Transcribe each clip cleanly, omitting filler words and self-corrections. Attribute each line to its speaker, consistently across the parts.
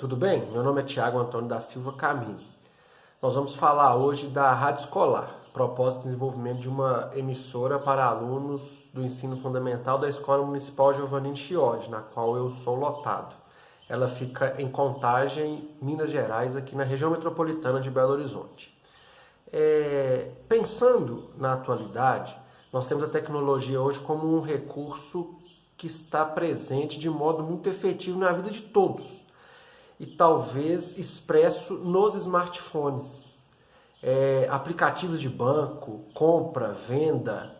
Speaker 1: Tudo bem? Meu nome é Tiago Antônio da Silva Caminho. Nós vamos falar hoje da Rádio Escolar, proposta de desenvolvimento de uma emissora para alunos do ensino fundamental da Escola Municipal Giovanni Chiodi, na qual eu sou lotado. Ela fica em Contagem, Minas Gerais, aqui na região metropolitana de Belo Horizonte. Pensando na atualidade, nós temos a tecnologia hoje como um recurso que está presente de modo muito efetivo na vida de todos e talvez expresso nos smartphones. Aplicativos de banco, compra, venda,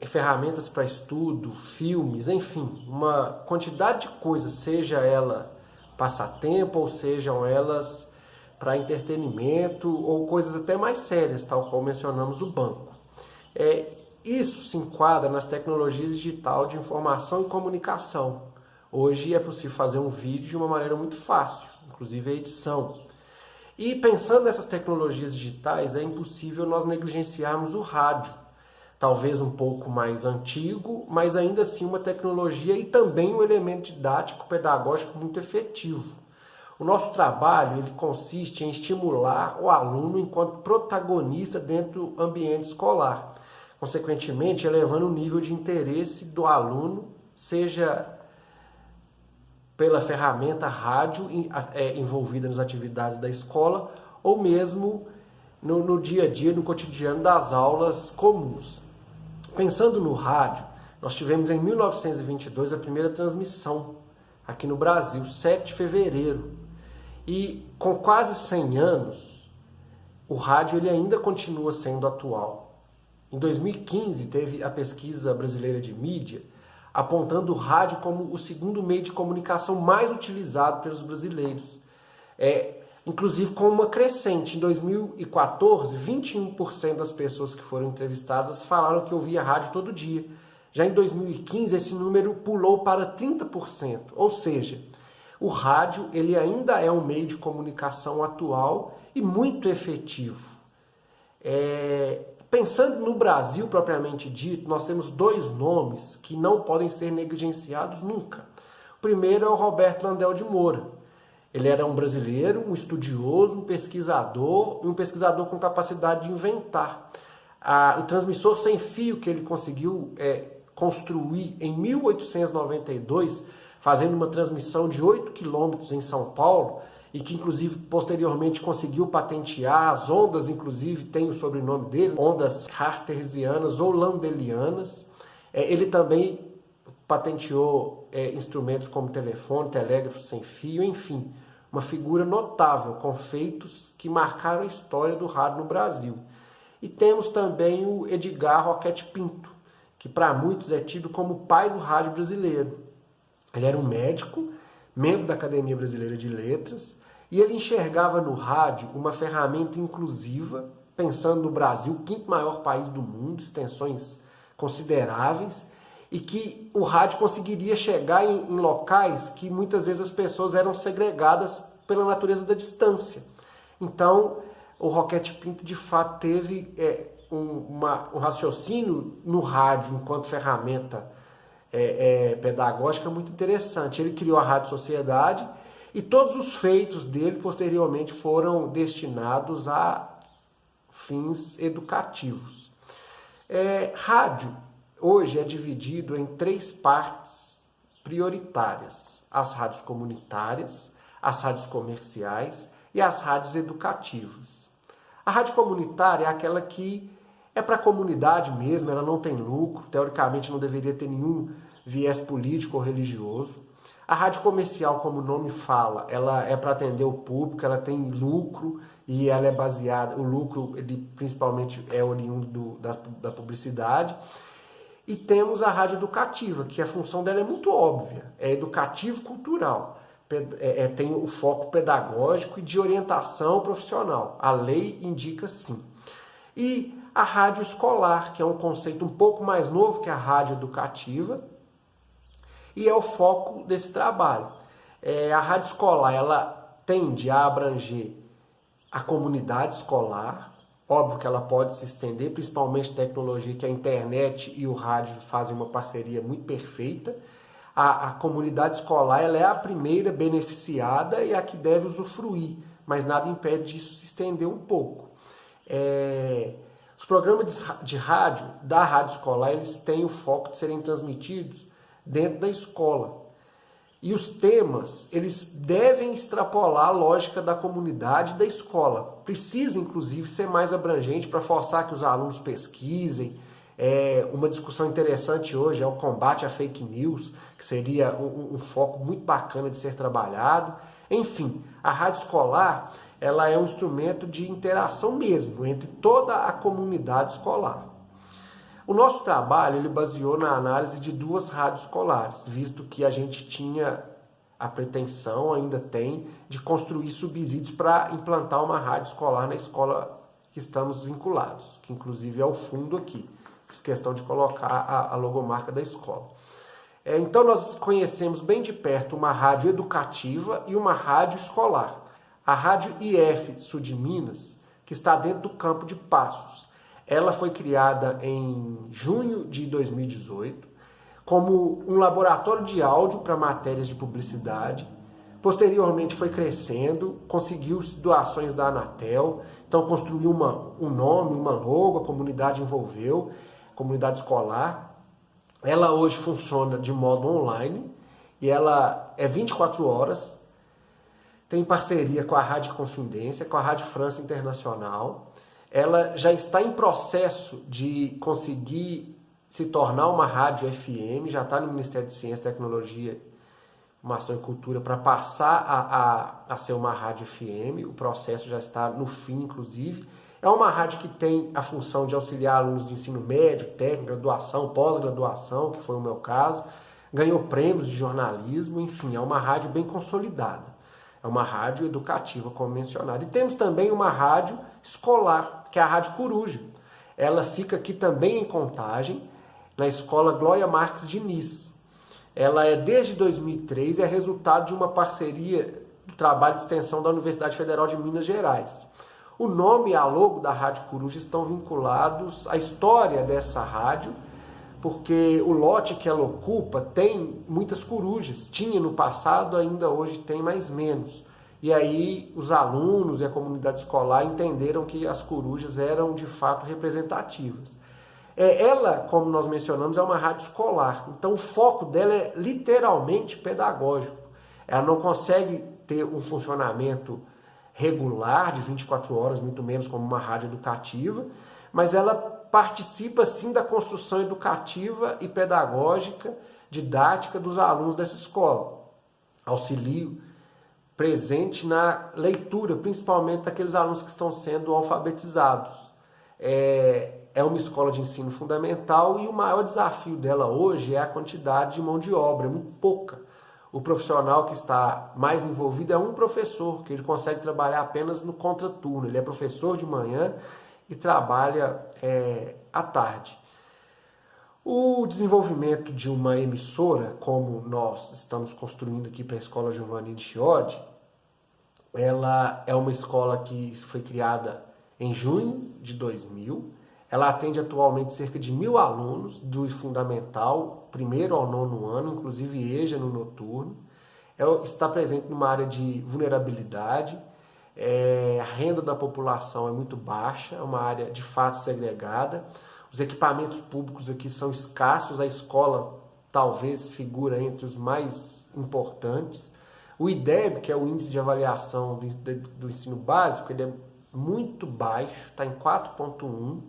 Speaker 1: ferramentas para estudo, filmes, enfim, uma quantidade de coisas, seja ela passatempo ou sejam elas para entretenimento ou coisas até mais sérias, tal como mencionamos o banco. Isso se enquadra nas tecnologias digital de informação e comunicação. Hoje é possível fazer um vídeo de uma maneira muito fácil, inclusive a edição. E pensando nessas tecnologias digitais, é impossível nós negligenciarmos o rádio. Talvez um pouco mais antigo, mas ainda assim uma tecnologia e também um elemento didático pedagógico muito efetivo. O nosso trabalho ele consiste em estimular o aluno enquanto protagonista dentro do ambiente escolar, consequentemente elevando o nível de interesse do aluno, seja pela ferramenta rádio envolvida nas atividades da escola ou mesmo no dia a dia, no cotidiano das aulas comuns. Pensando no rádio, nós tivemos em 1922 a primeira transmissão aqui no Brasil, 7 de fevereiro. E com quase 100 anos, o rádio ele ainda continua sendo atual. Em 2015 teve a pesquisa brasileira de mídia apontando o rádio como o segundo meio de comunicação mais utilizado pelos brasileiros. Inclusive com uma crescente. Em 2014, 21% das pessoas que foram entrevistadas falaram que ouvia rádio todo dia. Já em 2015, esse número pulou para 30%. Ou seja, o rádio ele ainda é um meio de comunicação atual e muito efetivo. Pensando no Brasil propriamente dito, nós temos dois nomes que não podem ser negligenciados nunca. O primeiro é o Roberto Landel de Moura. Ele era um brasileiro, um estudioso, um pesquisador com capacidade de inventar. O transmissor sem fio que ele conseguiu construir em 1892, fazendo uma transmissão de 8 quilômetros em São Paulo, e que inclusive posteriormente conseguiu patentear as ondas, inclusive tem o sobrenome dele, ondas cartesianas ou landelianas. Ele também patenteou instrumentos como telefone, telégrafo sem fio, enfim, uma figura notável, com feitos que marcaram a história do rádio no Brasil. E temos também o Edgar Roquete Pinto, que para muitos é tido como o pai do rádio brasileiro. Ele era um médico, membro da Academia Brasileira de Letras, e ele enxergava no rádio uma ferramenta inclusiva, pensando no Brasil, o quinto maior país do mundo, extensões consideráveis, e que o rádio conseguiria chegar em locais que muitas vezes as pessoas eram segregadas pela natureza da distância. Então, o Roquete Pinto, de fato, teve um raciocínio no rádio enquanto ferramenta pedagógica muito interessante. Ele criou a Rádio Sociedade e todos os feitos dele posteriormente foram destinados a fins educativos. Rádio hoje é dividido em 3 partes prioritárias: as rádios comunitárias, as rádios comerciais e as rádios educativas. A rádio comunitária é aquela que é para a comunidade mesmo, ela não tem lucro, teoricamente não deveria ter nenhum viés político ou religioso. A rádio comercial, como o nome fala, ela é para atender o público, ela tem lucro e ela é baseada, o lucro ele principalmente é oriundo da publicidade. E temos a rádio educativa, que a função dela é muito óbvia, é educativo-cultural, tem o foco pedagógico e de orientação profissional. A lei indica sim. E a rádio escolar, que é um conceito um pouco mais novo que a rádio educativa, e é o foco desse trabalho. A rádio escolar ela tende a abranger a comunidade escolar, óbvio que ela pode se estender, principalmente tecnologia que a internet e o rádio fazem uma parceria muito perfeita. a comunidade escolar ela é a primeira beneficiada e a que deve usufruir, mas nada impede disso se estender um pouco. Os programas de rádio da rádio escolar, eles têm o foco de serem transmitidos dentro da escola. E os temas, eles devem extrapolar a lógica da comunidade e da escola. Precisa, inclusive, ser mais abrangente para forçar que os alunos pesquisem. Uma discussão interessante hoje é o combate à fake news, que seria um foco muito bacana de ser trabalhado. Enfim, a rádio escolar ela é um instrumento de interação mesmo entre toda a comunidade escolar. O nosso trabalho ele baseou na análise de 2 rádios escolares, visto que a gente tinha a pretensão, ainda tem, de construir subsídios para implantar uma rádio escolar na escola que estamos vinculados, que inclusive é o fundo aqui. Fiz questão de colocar a logomarca da escola. Então nós conhecemos bem de perto uma rádio educativa e uma rádio escolar. A Rádio IF Sul de Minas, que está dentro do campo de Passos. Ela foi criada em junho de 2018 como um laboratório de áudio para matérias de publicidade. Posteriormente foi crescendo, conseguiu doações da Anatel, então construiu um nome, uma logo, a comunidade envolveu, comunidade escolar. Ela hoje funciona de modo online e ela é 24 horas, tem parceria com a Rádio Confidência, com a Rádio França Internacional. Ela já está em processo de conseguir se tornar uma rádio FM, já está no Ministério de Ciência, Tecnologia, Informação e Cultura para passar a ser uma rádio FM. O processo já está no fim, inclusive. É uma rádio que tem a função de auxiliar alunos de ensino médio, técnico, graduação, pós-graduação, que foi o meu caso. Ganhou prêmios de jornalismo, enfim, é uma rádio bem consolidada. É uma rádio educativa, como mencionado. E temos também uma rádio escolar, que é a Rádio Coruja. Ela fica aqui também em Contagem, na Escola Glória Marques Diniz. Ela é desde 2003 e é resultado de uma parceria do trabalho de extensão da Universidade Federal de Minas Gerais. O nome e a logo da Rádio Coruja estão vinculados à história dessa rádio, porque o lote que ela ocupa tem muitas corujas. Tinha no passado, ainda hoje tem mais menos. E aí os alunos e a comunidade escolar entenderam que as corujas eram de fato representativas. Ela, como nós mencionamos, é uma rádio escolar. Então o foco dela é literalmente pedagógico. Ela não consegue ter um funcionamento regular de 24 horas, muito menos como uma rádio educativa, mas ela participa sim da construção educativa e pedagógica, didática dos alunos dessa escola. Auxilio presente na leitura, principalmente daqueles alunos que estão sendo alfabetizados. É uma escola de ensino fundamental e o maior desafio dela hoje é a quantidade de mão de obra, é muito pouca. O profissional que está mais envolvido é um professor, que ele consegue trabalhar apenas no contraturno. Ele é professor de manhã e trabalha à tarde. O desenvolvimento de uma emissora, como nós estamos construindo aqui para a Escola Giovanni de Chiodi, ela é uma escola que foi criada em junho de 2000. Ela atende atualmente cerca de 1.000 alunos do fundamental, primeiro ao 9º ano, inclusive EJA no noturno. Ela está presente numa área de vulnerabilidade. A renda da população é muito baixa, é uma área de fato segregada. Os equipamentos públicos aqui são escassos, a escola talvez figura entre os mais importantes. O IDEB, que é o Índice de Avaliação do Ensino Básico, ele é muito baixo, está em 4,1,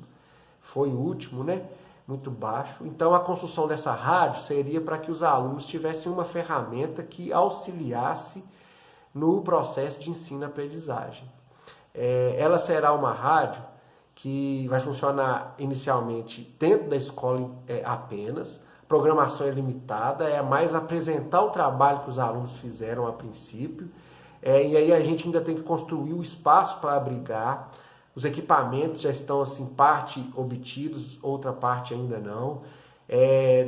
Speaker 1: foi o último, né? Muito baixo. Então a construção dessa rádio seria para que os alunos tivessem uma ferramenta que auxiliasse no processo de ensino-aprendizagem. Ela será uma rádio que vai funcionar inicialmente dentro da escola apenas. A programação é limitada, é mais apresentar o trabalho que os alunos fizeram a princípio. E aí a gente ainda tem que construir o espaço para abrigar. Os equipamentos já estão, assim, parte obtidos, outra parte ainda não.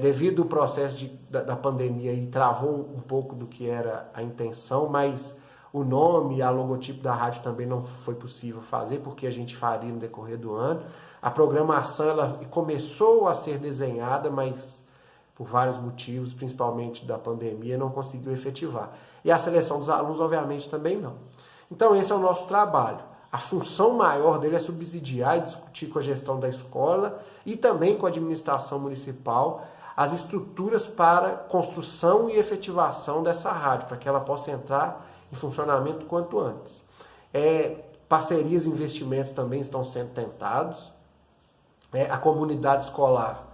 Speaker 1: Devido ao processo da pandemia, aí, travou um pouco do que era a intenção, mas o nome e a logotipo da rádio também não foi possível fazer, porque a gente faria no decorrer do ano. A programação ela começou a ser desenhada, mas por vários motivos, principalmente da pandemia, não conseguiu efetivar. E a seleção dos alunos, obviamente, também não. Então, esse é o nosso trabalho. A função maior dele é subsidiar e discutir com a gestão da escola e também com a administração municipal as estruturas para construção e efetivação dessa rádio, para que ela possa entrar em funcionamento quanto antes. Parcerias e investimentos também estão sendo tentados. A comunidade escolar,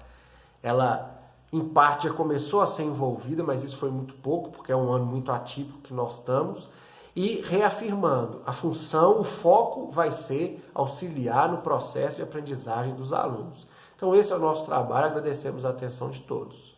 Speaker 1: ela em parte já começou a ser envolvida, mas isso foi muito pouco, porque é um ano muito atípico que nós estamos. E reafirmando, a função, o foco vai ser auxiliar no processo de aprendizagem dos alunos. Então esse é o nosso trabalho, agradecemos a atenção de todos.